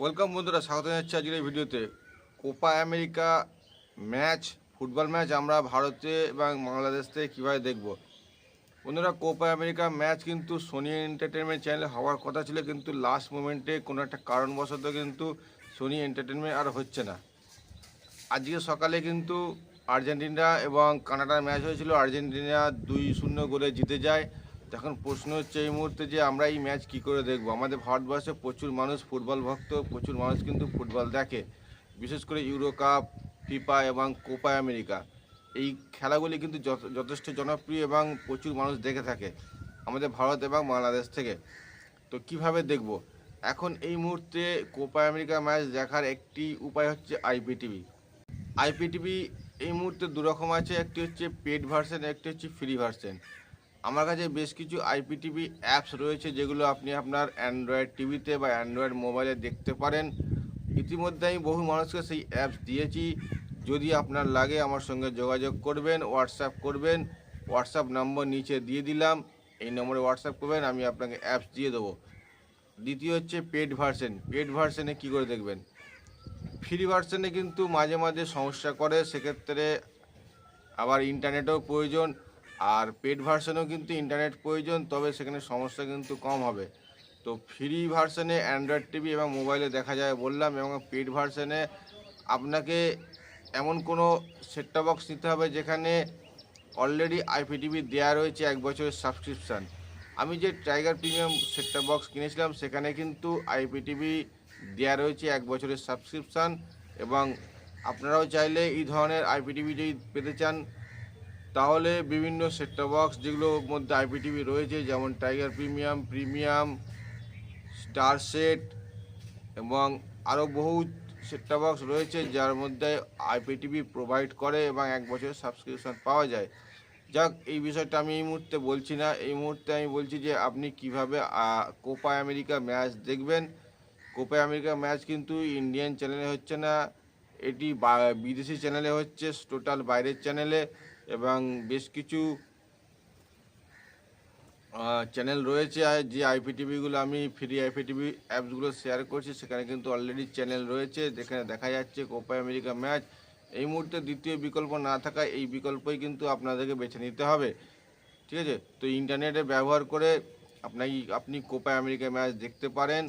Welcome বন্ধুরা, স্বাগত জানাচ্ছি আজকের এই ভিডিওতে। Copa America match, football match আমরা ভারতে এবং বাংলাদেশ থেকে কীভাবে দেখব। বন্ধুরা, কোপা আমেরিকা ম্যাচ কিন্তু সোনি এন্টারটেনমেন্ট চ্যানেলে হওয়ার কথা ছিল, কিন্তু লাস্ট মোমেন্টে কোনো একটা কারণবশত কিন্তু সোনি এন্টারটেনমেন্ট আর হচ্ছে না। আজকে সকালে কিন্তু আর্জেন্টিনা এবং কানাডার ম্যাচ হয়েছিল। আর্জেন্টিনা 2-0 গোলে জিতে যায়। এখন প্রশ্ন হচ্ছে এই মুহূর্তে যে আমরা এই ম্যাচ কী করে দেখব। আমাদের ভারতবর্ষে প্রচুর মানুষ ফুটবল ভক্ত, প্রচুর মানুষ কিন্তু ফুটবল দেখে, বিশেষ করে ইউরো কাপ, ফিফা এবং কোপা আমেরিকা। এই খেলাগুলি কিন্তু যথেষ্ট জনপ্রিয় এবং প্রচুর মানুষ দেখে থাকে আমাদের ভারত এবং বাংলাদেশ থেকে। তো কিভাবে দেখব এখন এই মুহূর্তে কোপা আমেরিকা ম্যাচ দেখার একটি উপায় হচ্ছে আইপিটিভি। আইপিটিভি এই মুহূর্তে দুরকম আছে, একটি হচ্ছে পেড ভার্সন, একটি হচ্ছে ফ্রি ভার্সন। আমার কাছে বেশ কিছু আইপিটিভি অ্যাপস রয়েছে যেগুলো আপনি আপনার অ্যান্ড্রয়েড টিভিতে বা অ্যান্ড্রয়েড মোবাইলে দেখতে পারেন। ইতিমধ্যে আমি বহু মানুষকে সেই অ্যাপস দিয়েছি। যদি আপনার লাগে আমার সঙ্গে যোগাযোগ করবেন, হোয়াটসঅ্যাপ করবেন। হোয়াটসঅ্যাপ নম্বর নিচে দিয়ে দিলাম, এই নম্বরে হোয়াটসঅ্যাপ করবেন, আমি আপনাকে অ্যাপস দিয়ে দেবো। দ্বিতীয় হচ্ছে পেড ভার্সন। পেড ভার্সনে কী করে দেখবেন, ফ্রি ভার্সনে কিন্তু মাঝে মাঝে সমস্যা করে, সেক্ষেত্রে আবার ইন্টারনেটও প্রয়োজন। আর পেড ভার্সনেও কিন্তু ইন্টারনেট প্রয়োজন, তবে সেখানে সমস্যা কিন্তু কম হবে। তো ফ্রি ভার্সনে অ্যান্ড্রয়েড টিভি এবং মোবাইলে দেখা যায় বললাম, এবং পেড ভার্সনে আপনাকে এমন কোনো সেটটপ বক্স নিতে হবে যেখানে অলরেডি আইপিটিভি দেওয়া রয়েছে 1 বছরের সাবস্ক্রিপশান। আমি যে টাইগার প্রিমিয়াম সেটটপ বক্স কিনেছিলাম সেখানে কিন্তু আইপিটিভি দেওয়া রয়েছে 1 বছরের সাবস্ক্রিপশান। এবং আপনারাও চাইলে এই ধরনের আইপিটিভি যদি পেতে চান তাহলে বিভিন্ন সেটটপ বক্স যেগুলোর মধ্যে আইপিটিভি রয়েছে, যেমন টাইগার প্রিমিয়াম, স্টার সেট এবং আরও বহু সেটটপ বক্স রয়েছে যার মধ্যে আইপিটিভি প্রোভাইড করে এবং 1 বছরের সাবস্ক্রিপশন পাওয়া যায়। যাক, এই বিষয়টা আমি এই মুহূর্তে বলছি না। এই মুহূর্তে আমি বলছি যে আপনি কিভাবে কোপা আমেরিকা ম্যাচ দেখবেন। কোপা আমেরিকা ম্যাচ কিন্তু ইন্ডিয়ান চ্যানেলে হচ্ছে না, এটি বিদেশি চ্যানেলে হচ্ছে, টোটাল বাইরের চ্যানেলে। এবং বেশ কিছু চ্যানেল রয়েছে যে আইপিটিভিগুলো আমি ফ্রি আইপিটিভি অ্যাপসগুলো শেয়ার করছি, সেখানে কিন্তু অলরেডি চ্যানেল রয়েছে যেখানে দেখা যাচ্ছে কোপা আমেরিকা ম্যাচ। এই মুহূর্তে দ্বিতীয় বিকল্প না থাকায় এই বিকল্পই কিন্তু আপনাদেরকে বেছে নিতে হবে, ঠিক আছে। তো ইন্টারনেটে ব্যবহার করে আপনি কোপা আমেরিকা ম্যাচ দেখতে পারেন।